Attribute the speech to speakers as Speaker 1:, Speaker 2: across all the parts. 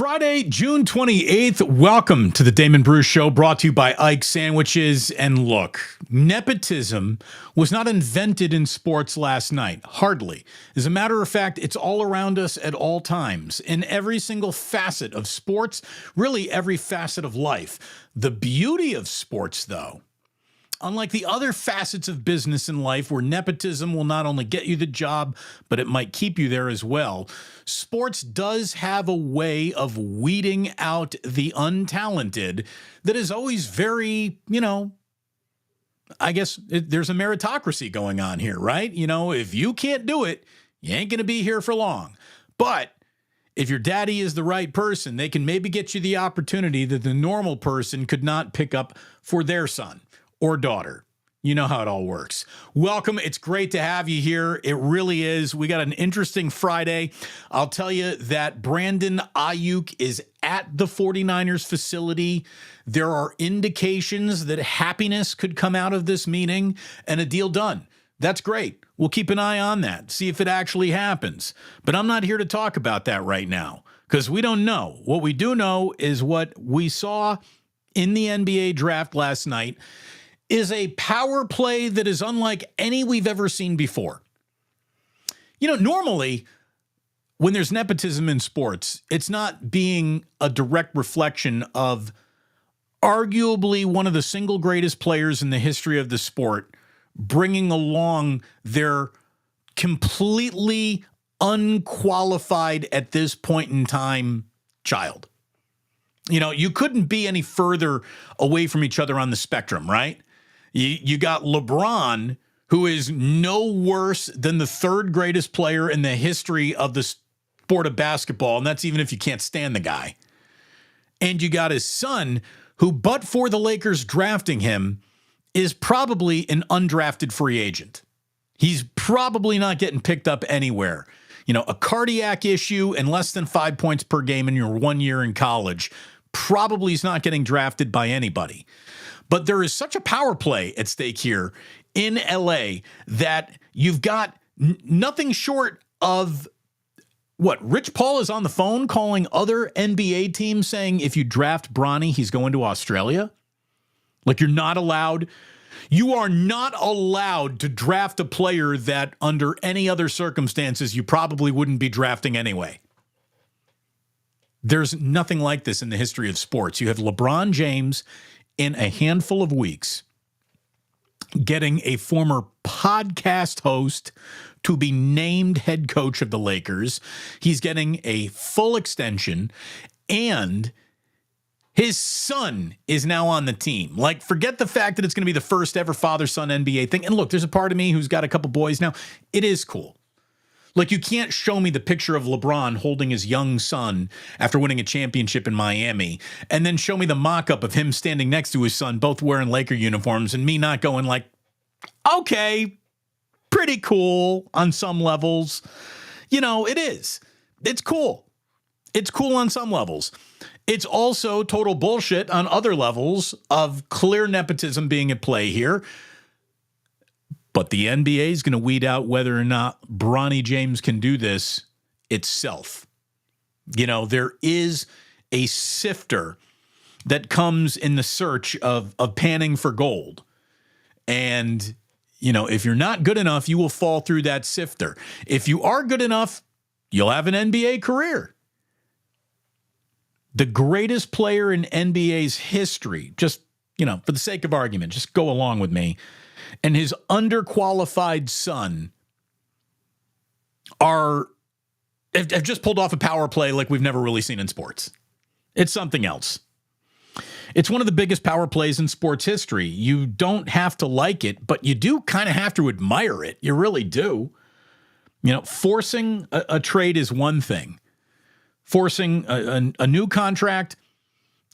Speaker 1: Friday, June 28th. Welcome to the Damon Bruce Show, brought to you by Ike Sandwiches. And look, nepotism was not invented in sports last night. Hardly. As a matter of fact, it's all around us at all times, in every single facet of sports, really every facet of life. The beauty of sports, though, unlike the other facets of business in life where nepotism will not only get you the job, but it might keep you there as well, sports does have a way of weeding out the untalented that is always very, I guess there's a meritocracy going on here, right? If you can't do it, you ain't going to be here for long. But if your daddy is the right person, they can maybe get you the opportunity that the normal person could not pick up for their son or daughter. You know how it all works. Welcome. It's great to have you here. It really is. We got an interesting Friday. I'll tell you that Brandon Ayuk is at the 49ers facility. There are indications that happiness could come out of this meeting and a deal done. That's great. We'll keep an eye on that, see if it actually happens. But I'm not here to talk about that right now because we don't know. What we do know is what we saw in the NBA draft last night is a power play that is unlike any we've ever seen before. Normally, when there's nepotism in sports, it's not being a direct reflection of arguably one of the single greatest players in the history of the sport bringing along their completely unqualified at this point in time child. You couldn't be any further away from each other on the spectrum, right? You got LeBron, who is no worse than the third greatest player in the history of the sport of basketball, and that's even if you can't stand the guy. And you got his son, who, but for the Lakers drafting him, is probably an undrafted free agent. He's probably not getting picked up anywhere. A cardiac issue and less than 5 points per game in your 1 year in college probably is not getting drafted by anybody. But there is such a power play at stake here in LA that you've got nothing short of what? Rich Paul is on the phone calling other NBA teams saying if you draft Bronny, he's going to Australia. Like you are not allowed to draft a player that under any other circumstances you probably wouldn't be drafting anyway. There's nothing like this in the history of sports. You have LeBron James in a handful of weeks getting a former podcast host to be named head coach of the Lakers. He's getting a full extension, and his son is now on the team. Like, forget the fact that it's going to be the first ever father-son NBA thing. And look, there's a part of me who's got a couple boys now. It is cool. Like, you can't show me the picture of LeBron holding his young son after winning a championship in Miami and then show me the mock-up of him standing next to his son, both wearing Laker uniforms, and me not going like, okay, pretty cool on some levels. It is. It's cool. It's cool on some levels. It's also total bullshit on other levels of clear nepotism being at play here. But the NBA is going to weed out whether or not Bronny James can do this itself. There is a sifter that comes in the search of panning for gold. And, if you're not good enough, you will fall through that sifter. If you are good enough, you'll have an NBA career. The greatest player in NBA's history, just, for the sake of argument, just go along with me, and his underqualified son have just pulled off a power play like we've never really seen in sports. It's something else. It's one of the biggest power plays in sports history. You don't have to like it, but you do kind of have to admire it. You really do. Forcing a trade is one thing. Forcing a new contract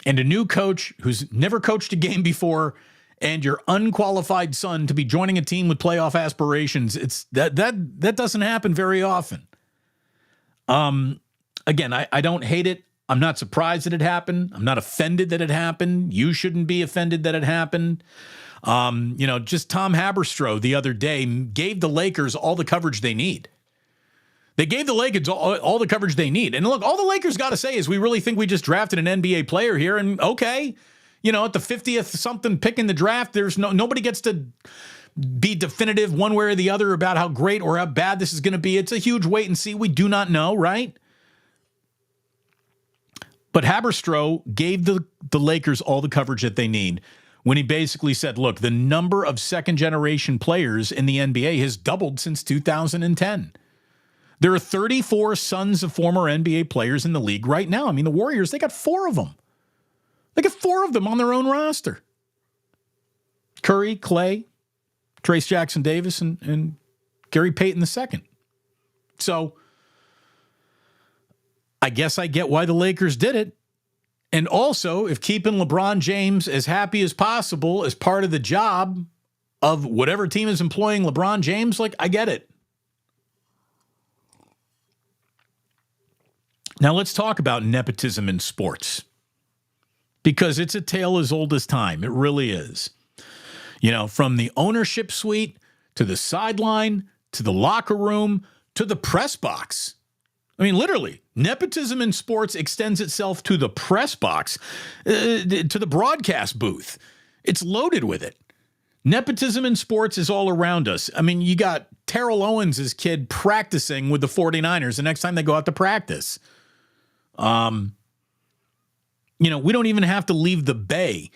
Speaker 1: and a new coach who's never coached a game before and your unqualified son to be joining a team with playoff aspirations, that doesn't happen very often. Again, I don't hate it. I'm not surprised that it happened. I'm not offended that it happened. You shouldn't be offended that it happened. Just Tom Haberstroh the other day gave the Lakers all the coverage they need. They gave the Lakers all the coverage they need. And look, all the Lakers got to say is we really think we just drafted an NBA player here. And okay, at the 50th something pick in the draft, there's nobody gets to be definitive one way or the other about how great or how bad this is going to be. It's a huge wait and see. We do not know, right? But Haberstroh gave the Lakers all the coverage that they need when he basically said, look, the number of second-generation players in the NBA has doubled since 2010. There are 34 sons of former NBA players in the league right now. I mean, the Warriors, they got 4 of them. They got 4 of them on their own roster. Curry, Clay, Trace Jackson Davis, and Gary Payton II. So I guess I get why the Lakers did it. And also, if keeping LeBron James as happy as possible is part of the job of whatever team is employing LeBron James, I get it. Now let's talk about nepotism in sports, because it's a tale as old as time. It really is. From the ownership suite to the sideline to the locker room to the press box. I mean, literally, nepotism in sports extends itself to the press box, to the broadcast booth. It's loaded with it. Nepotism in sports is all around us. I mean, you got Terrell Owens' kid practicing with the 49ers the next time they go out to practice. We don't even have to leave the Bay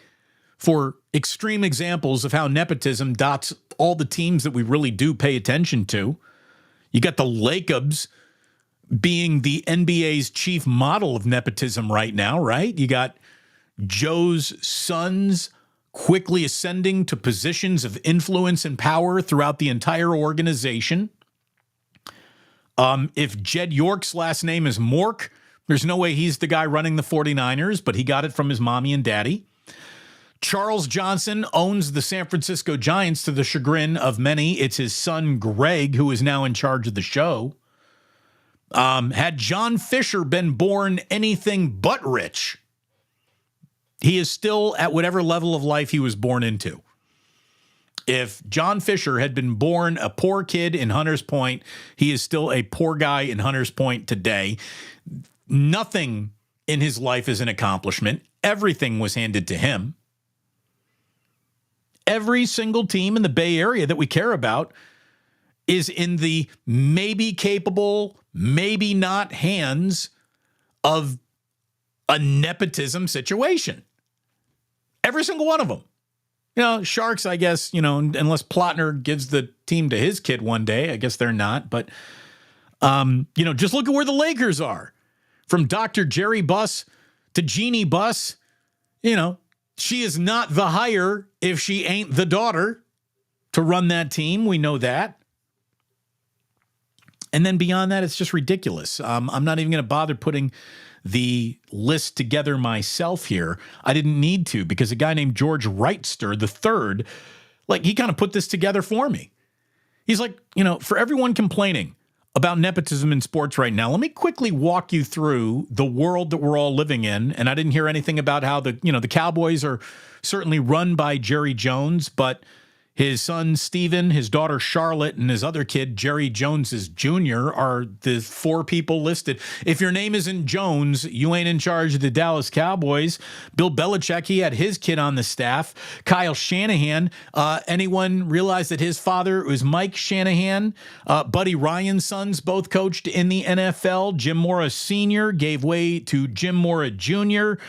Speaker 1: for extreme examples of how nepotism dots all the teams that we really do pay attention to. You got the Lakers being the NBA's chief model of nepotism right now, right? You got Joe's sons quickly ascending to positions of influence and power throughout the entire organization. If Jed York's last name is Mork, there's no way he's the guy running the 49ers, but he got it from his mommy and daddy. Charles Johnson owns the San Francisco Giants to the chagrin of many. It's his son, Greg, who is now in charge of the show. Had John Fisher been born anything but rich, he is still at whatever level of life he was born into. If John Fisher had been born a poor kid in Hunters Point, he is still a poor guy in Hunters Point today. Nothing in his life is an accomplishment. Everything was handed to him. Every single team in the Bay Area that we care about is in the maybe capable, maybe not hands of a nepotism situation. Every single one of them. Sharks, I guess, unless Plotner gives the team to his kid one day, I guess they're not. But, just look at where the Lakers are. From Dr. Jerry Buss to Jeannie Buss, she is not the hire if she ain't the daughter to run that team. We know that. And then beyond that, it's just ridiculous. I'm not even going to bother putting the list together myself here. I didn't need to, because a guy named George Wrightster III, he kind of put this together for me. He's like, for everyone complaining about nepotism in sports right now, let me quickly walk you through the world that we're all living in. And I didn't hear anything about how the Cowboys are certainly run by Jerry Jones, but his son, Steven, his daughter, Charlotte, and his other kid, Jerry Jones Jr., are the 4 people listed. If your name isn't Jones, you ain't in charge of the Dallas Cowboys. Bill Belichick, he had his kid on the staff. Kyle Shanahan, anyone realize that his father was Mike Shanahan? Buddy Ryan's sons both coached in the NFL. Jim Mora Sr. gave way to Jim Mora Jr.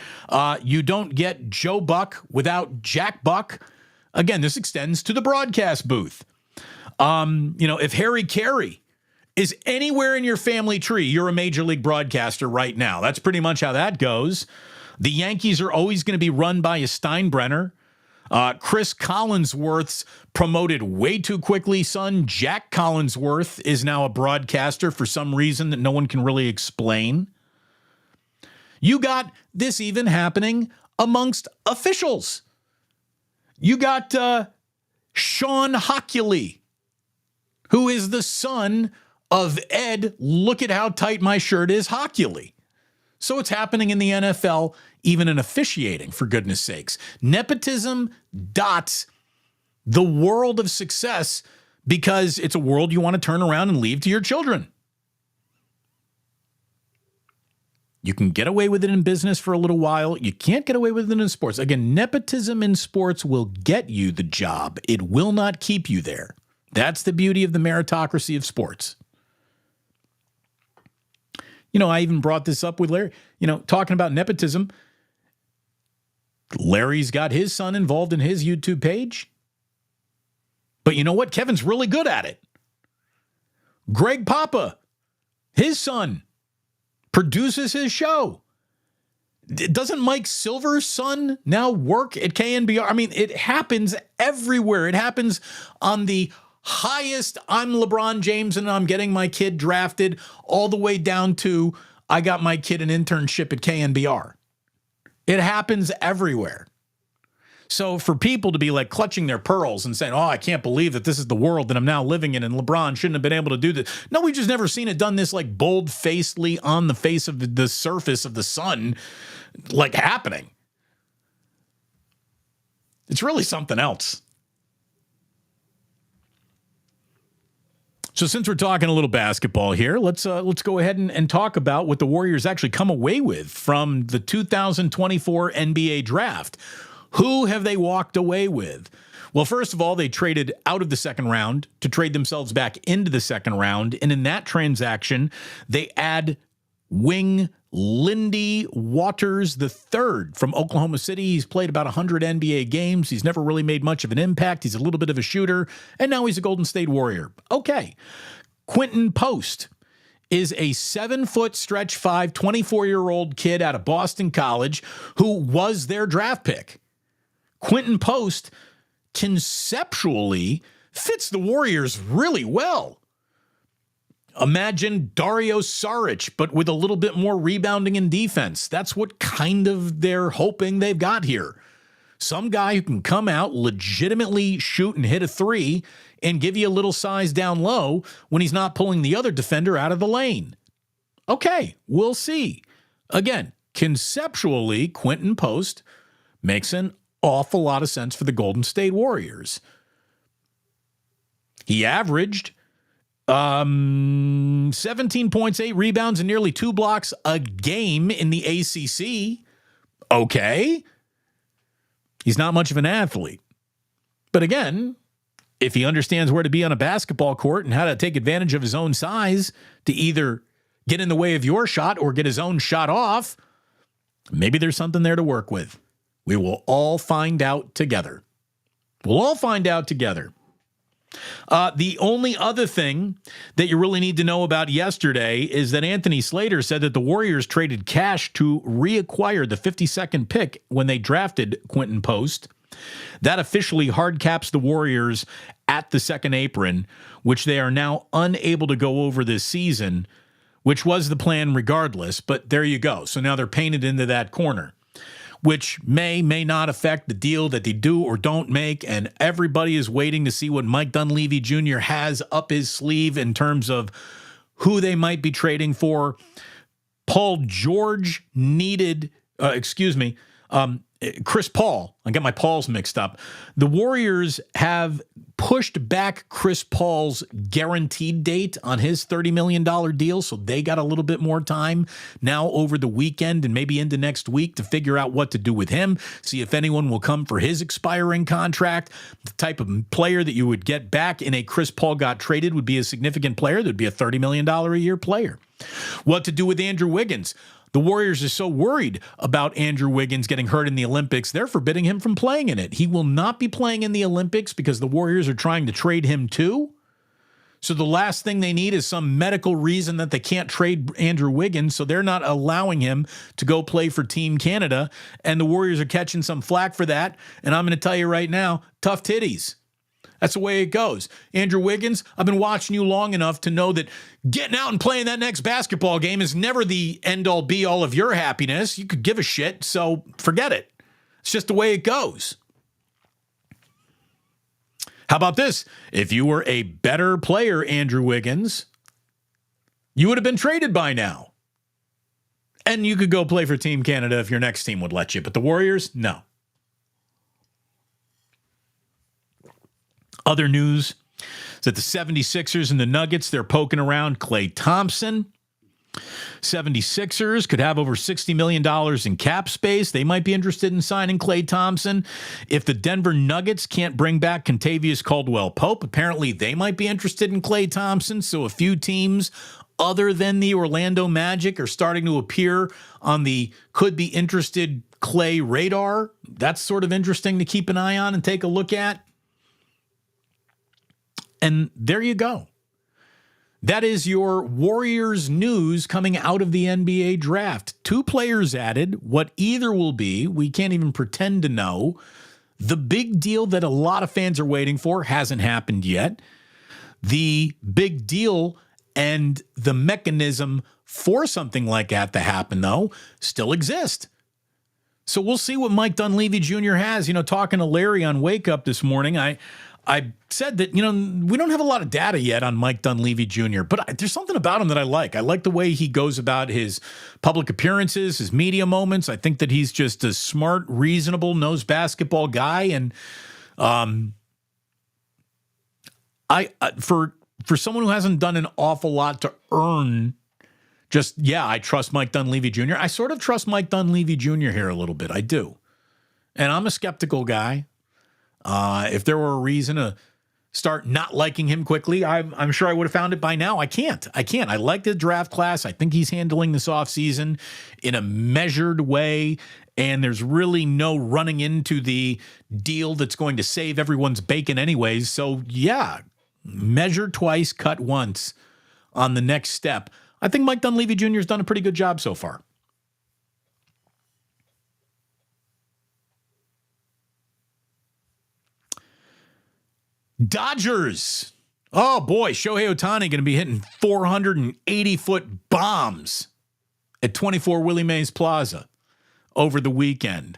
Speaker 1: You don't get Joe Buck without Jack Buck. Again, this extends to the broadcast booth. If Harry Carey is anywhere in your family tree, you're a major league broadcaster right now. That's pretty much how that goes. The Yankees are always going to be run by a Steinbrenner. Chris Collinsworth's promoted way too quickly son, Jack Collinsworth, is now a broadcaster for some reason that no one can really explain. You got this even happening amongst officials. You got Sean Hockley, who is the son of Ed, look at how tight my shirt is, Hockley. So it's happening in the NFL, even in officiating, for goodness sakes. Nepotism dots the world of success because it's a world you want to turn around and leave to your children. You can get away with it in business for a little while. You can't get away with it in sports. Again, nepotism in sports will get you the job. It will not keep you there. That's the beauty of the meritocracy of sports. I even brought this up with Larry, talking about nepotism. Larry's got his son involved in his YouTube page. But you know what? Kevin's really good at it. Greg Papa, his son, produces his show. Doesn't Mike Silver's son now work at KNBR? I mean, it happens everywhere. It happens on the highest, I'm LeBron James and I'm getting my kid drafted, all the way down to I got my kid an internship at KNBR. It happens everywhere. So for people to be like clutching their pearls and saying, I can't believe that this is the world that I'm now living in and LeBron shouldn't have been able to do this. No, we've just never seen it done this like bold-facedly on the face of the surface of the sun, like happening. It's really something else. So since we're talking a little basketball here, let's go ahead and talk about what the Warriors actually come away with from the 2024 NBA draft. Who have they walked away with? Well, first of all, they traded out of the second round to trade themselves back into the second round. And in that transaction, they add wing Lindy Waters III from Oklahoma City. He's played about 100 NBA games. He's never really made much of an impact. He's a little bit of a shooter, and now he's a Golden State Warrior. Okay. Quentin Post is a 7-foot stretch 5, 24-year-old kid out of Boston College who was their draft pick. Quentin Post conceptually fits the Warriors really well. Imagine Dario Saric, but with a little bit more rebounding and defense. That's what kind of they're hoping they've got here. Some guy who can come out, legitimately shoot and hit a three and give you a little size down low when he's not pulling the other defender out of the lane. Okay, we'll see. Again, conceptually, Quentin Post makes an awful lot of sense for the Golden State Warriors. He averaged 17 points, 8 rebounds, and nearly 2 blocks a game in the ACC. Okay. He's not much of an athlete. But again, if he understands where to be on a basketball court and how to take advantage of his own size to either get in the way of your shot or get his own shot off, maybe there's something there to work with. We will all find out together. We'll all find out together. The only other thing that you really need to know about yesterday is that Anthony Slater said that the Warriors traded cash to reacquire the 52nd pick when they drafted Quentin Post. That officially hard caps the Warriors at the second apron, which they are now unable to go over this season, which was the plan regardless, but there you go. So now they're painted into that corner, which may not affect the deal that they do or don't make, and everybody is waiting to see what Mike Dunleavy Jr. has up his sleeve in terms of who they might be trading for. Paul George needed, Chris Paul. I got my Pauls mixed up. The Warriors have pushed back Chris Paul's guaranteed date on his $30 million deal, so they got a little bit more time now over the weekend and maybe into next week to figure out what to do with him, see if anyone will come for his expiring contract. The type of player that you would get back in a Chris Paul got traded would be a significant player. That would be a $30 million a year player. What to do with Andrew Wiggins? The Warriors are so worried about Andrew Wiggins getting hurt in the Olympics, they're forbidding him from playing in it. He will not be playing in the Olympics because the Warriors are trying to trade him too. So the last thing they need is some medical reason that they can't trade Andrew Wiggins, so they're not allowing him to go play for Team Canada, and the Warriors are catching some flack for that. And I'm going to tell you right now, tough titties. That's the way it goes. Andrew Wiggins, I've been watching you long enough to know that getting out and playing that next basketball game is never the end-all, be-all of your happiness. You could give a shit, so forget it. It's just the way it goes. How about this? If you were a better player, Andrew Wiggins, you would have been traded by now. And you could go play for Team Canada if your next team would let you. But the Warriors, no. Other news is that the 76ers and the Nuggets, they're poking around Klay Thompson. 76ers could have over $60 million in cap space. They might be interested in signing Klay Thompson. If the Denver Nuggets can't bring back Kentavious Caldwell-Pope, apparently they might be interested in Klay Thompson. So a few teams other than the Orlando Magic are starting to appear on the could be interested Klay radar. That's sort of interesting to keep an eye on and take a look at. And there you go. That is your Warriors news coming out of the NBA draft. 2 players added. What either will be, we can't even pretend to know. The big deal that a lot of fans are waiting for hasn't happened yet. The big deal and the mechanism for something like that to happen, though, still exist. So we'll see what Mike Dunleavy Jr. has. Talking to Larry on Wake Up this morning, I said that, we don't have a lot of data yet on Mike Dunleavy Jr., but there's something about him that I like. I like the way he goes about his public appearances, his media moments. I think that he's just a smart, reasonable, knows basketball guy. And for someone who hasn't done an awful lot to earn I trust Mike Dunleavy Jr. I sort of trust Mike Dunleavy Jr. here a little bit. I do. And I'm a skeptical guy. If there were a reason to start not liking him quickly, I'm sure I would have found it by now. I can't. I like the draft class. I think he's handling this offseason in a measured way, and there's really no running into the deal that's going to save everyone's bacon anyways. So, measure twice, cut once on the next step. I think Mike Dunleavy Jr. has done a pretty good job so far. Dodgers. Oh, boy. Shohei Ohtani going to be hitting 480-foot bombs at 24 Willie Mays Plaza over the weekend.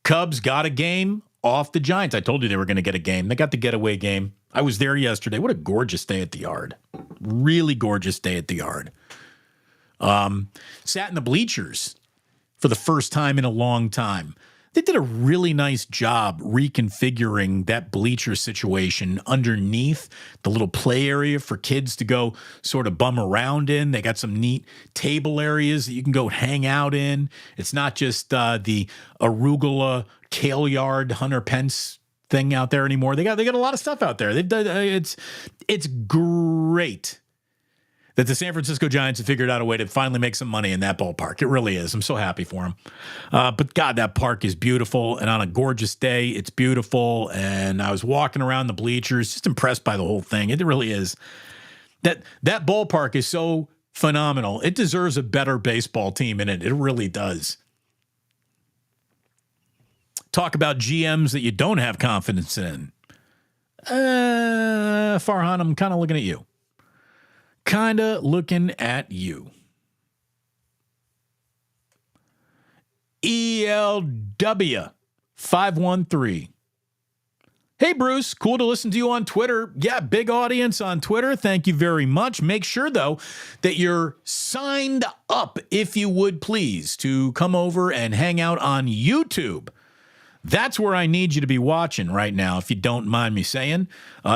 Speaker 1: Cubs got a game off the Giants. I told you they were going to get a game. They got the getaway game. I was there yesterday. What a gorgeous day at the Yard. Really gorgeous day at the Yard. Sat in the bleachers for the first time in a long time. They did a really nice job reconfiguring that bleacher situation underneath the little play area for kids to go sort of bum around in. They got some neat table areas that you can go hang out in. It's not just the arugula kale yard Hunter Pence thing out there anymore. They got a lot of stuff out there. They've done it's great that the San Francisco Giants have figured out a way to finally make some money in that ballpark. It really is. I'm so happy for them. But God, that park is beautiful. And on a gorgeous day, it's beautiful. And I was walking around the bleachers, just impressed by the whole thing. It really is. That ballpark is so phenomenal. It deserves a better baseball team in it. It really does. Talk about GMs that you don't have confidence in. Farhan, I'm kind of looking at you. ELW 513. Hey, Bruce, cool to listen to you on Twitter. Yeah, big audience on Twitter. Thank you very much. Make sure, though, that you're signed up, if you would please, to come over and hang out on YouTube. That's where I need you to be watching right now, if you don't mind me saying.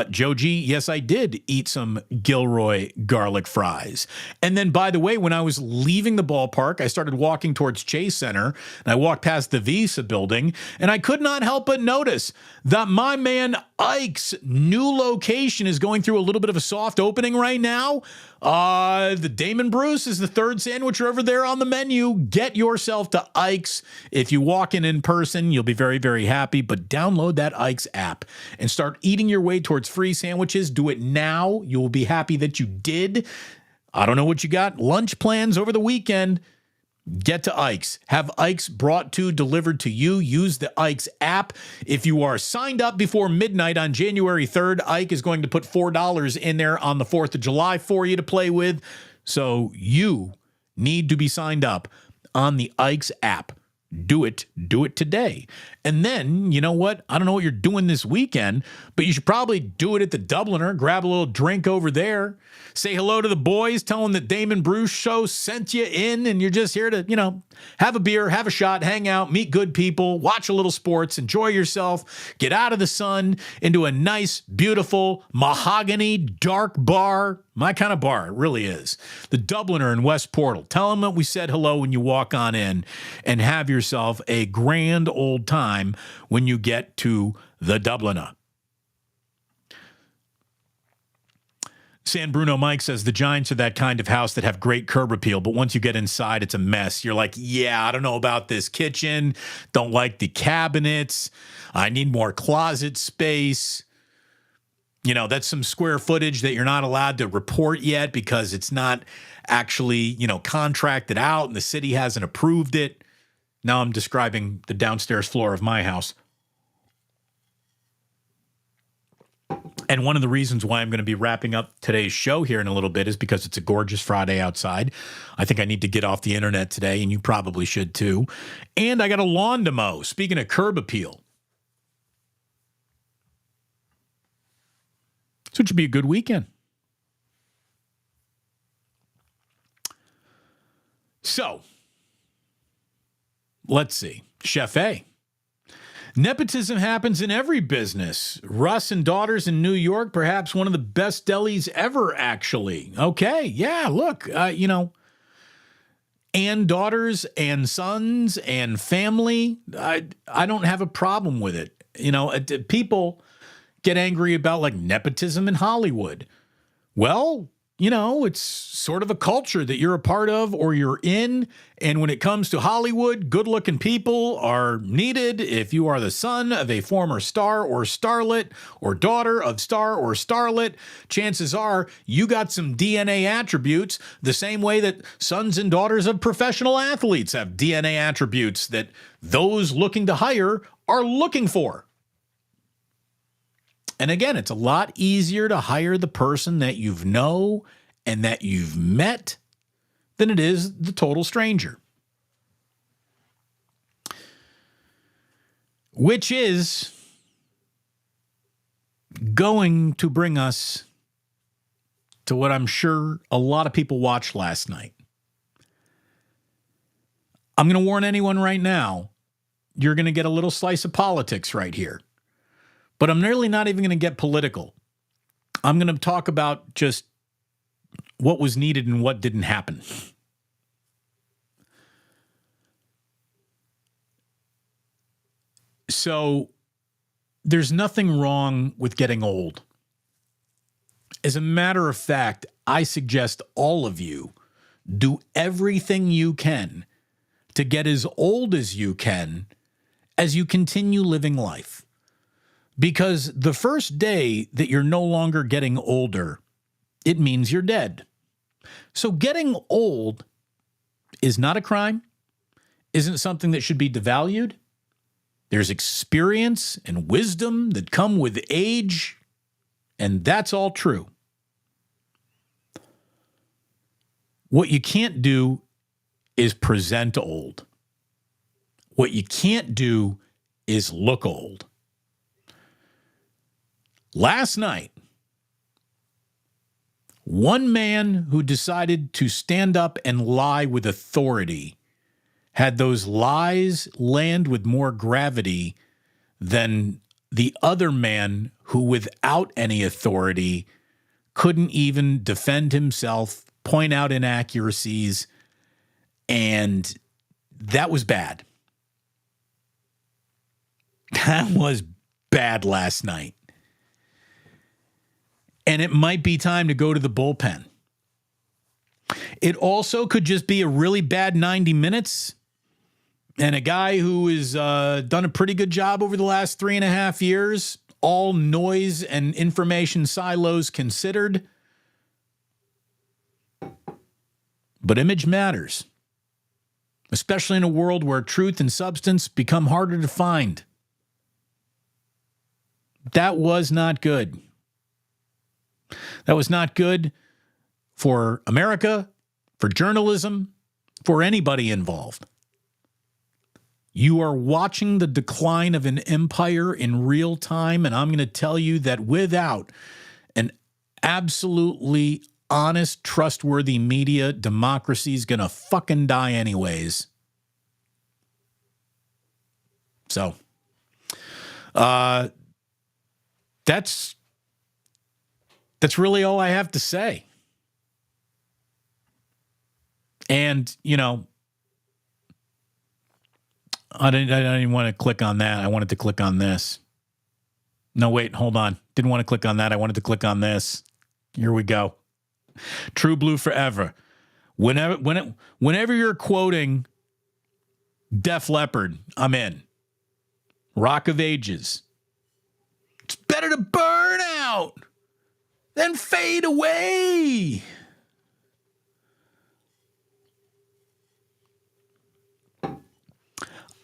Speaker 1: Joe G, yes, I did eat some Gilroy garlic fries. And then, by the way, when I was leaving the ballpark, I started walking towards Chase Center, and I walked past the Visa building, and I could not help but notice that my man Ike's new location is going through a little bit of a soft opening right now. The Damon Bruce is the third sandwich over there on the menu. Get yourself to Ike's. If you walk in person, you'll be very, very happy. But download that Ike's app and start eating your way towards free sandwiches. Do it now. You will be happy that you did. I don't know what you got. Lunch plans over the weekend. Get to Ike's. Have Ike's delivered to you. Use the Ike's app. If you are signed up before midnight on January 3rd, Ike is going to put $4 in there on the 4th of July for you to play with. So you need to be signed up on the Ike's app. Do it today. And then, you know what? I don't know what you're doing this weekend, but you should probably do it at the Dubliner. Grab a little drink over there. Say hello to the boys. Tell them that Damon Bruce Show sent you in, and you're just here to, have a beer, have a shot, hang out, meet good people, watch a little sports, enjoy yourself, get out of the sun into a nice, beautiful, mahogany, dark bar. My kind of bar. It really is. The Dubliner in West Portal. Tell them that we said hello when you walk on in and have yourself a grand old time when you get to the Dubliner. San Bruno Mike says the Giants are that kind of house that have great curb appeal, but once you get inside, it's a mess. You're like, yeah, I don't know about this kitchen. Don't like the cabinets. I need more closet space. You know, that's some square footage that you're not allowed to report yet because it's not actually, contracted out and the city hasn't approved it. Now I'm describing the downstairs floor of my house. And one of the reasons why I'm going to be wrapping up today's show here in a little bit is because it's a gorgeous Friday outside. I think I need to get off the internet today, and you probably should too. And I got a lawn to mow. Speaking of curb appeal. So it should be a good weekend. So, let's see. Chef A. Nepotism happens in every business. Russ and Daughters in New York, perhaps one of the best delis ever, actually. Okay, yeah, look, and daughters and sons and family, I don't have a problem with it. People get angry about like nepotism in Hollywood. Well, it's sort of a culture that you're a part of or you're in. And when it comes to Hollywood, good-looking people are needed. If you are the son of a former star or starlet or daughter of star or starlet, chances are you got some DNA attributes the same way that sons and daughters of professional athletes have DNA attributes that those looking to hire are looking for. And again, it's a lot easier to hire the person that you've know and that you've met than it is the total stranger. Which is going to bring us to what I'm sure a lot of people watched last night. I'm going to warn anyone right now, you're going to get a little slice of politics right here. But I'm nearly not even going to get political. I'm going to talk about just what was needed and what didn't happen. So there's nothing wrong with getting old. As a matter of fact, I suggest all of you do everything you can to get as old as you can as you continue living life. Because the first day that you're no longer getting older, it means you're dead. So getting old is not a crime, isn't something that should be devalued. There's experience and wisdom that come with age, and that's all true. What you can't do is present old. What you can't do is look old. Last night, one man who decided to stand up and lie with authority had those lies land with more gravity than the other man who, without any authority, couldn't even defend himself, point out inaccuracies, and that was bad. That was bad last night. And it might be time to go to the bullpen. It also could just be a really bad 90 minutes. And a guy who has done a pretty good job over the last 3.5 years, all noise and information silos considered. But image matters, especially in a world where truth and substance become harder to find. That was not good. That was not good for America, for journalism, for anybody involved. You are watching the decline of an empire in real time, and I'm going to tell you that without an absolutely honest, trustworthy media, democracy is going to fucking die anyways. So, that's really all I have to say. And, I didn't want to click on that. I wanted to click on this. No, wait, hold on. Didn't want to click on that. I wanted to click on this. Here we go. True Blue forever. Whenever you're quoting Def Leppard, I'm in. Rock of Ages. It's better to burn out than fade away.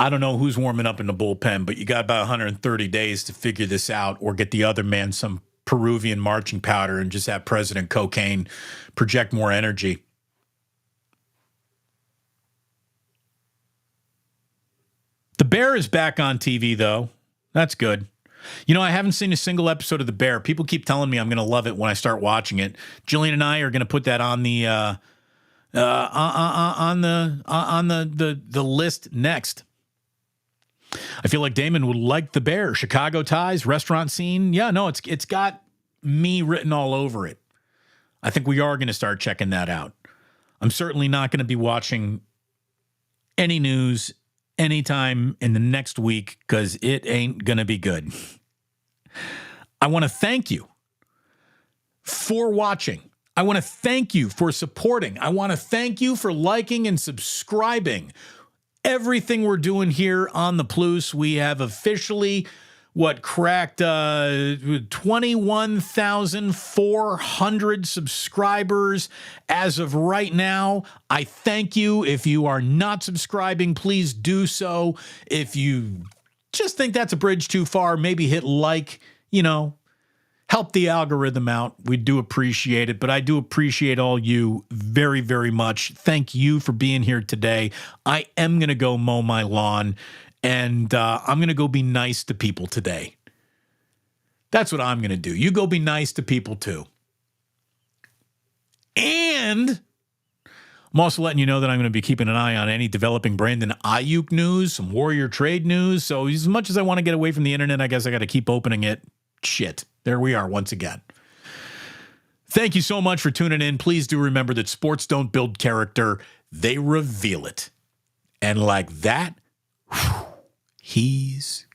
Speaker 1: I don't know who's warming up in the bullpen, but you got about 130 days to figure this out or get the other man some Peruvian marching powder and just have President Cocaine project more energy. The Bear is back on TV, though. That's good. I haven't seen a single episode of The Bear. People keep telling me I'm going to love it when I start watching it. Jillian and I are going to put that on the the list next. I feel like Damon would like The Bear. Chicago ties, restaurant scene. Yeah, no, it's got me written all over it. I think we are going to start checking that out. I'm certainly not going to be watching any news anytime in the next week because it ain't going to be good. I want to thank you for watching. I want to thank you for supporting. I want to thank you for liking and subscribing. Everything we're doing here on the Plus, we have officially cracked 21,400 subscribers as of right now. I thank you. If you are not subscribing, please do so. If you just think that's a bridge too far, maybe hit like, help the algorithm out. We do appreciate it, but I do appreciate all you very, very much. Thank you for being here today. I am going to go mow my lawn, and I'm going to go be nice to people today. That's what I'm going to do. You go be nice to people too. And I'm also letting you know that I'm going to be keeping an eye on any developing Brandon Ayuk news, some Warrior trade news. So as much as I want to get away from the internet, I guess I got to keep opening it. Shit. There we are once again. Thank you so much for tuning in. Please do remember that sports don't build character. They reveal it. And like that, he's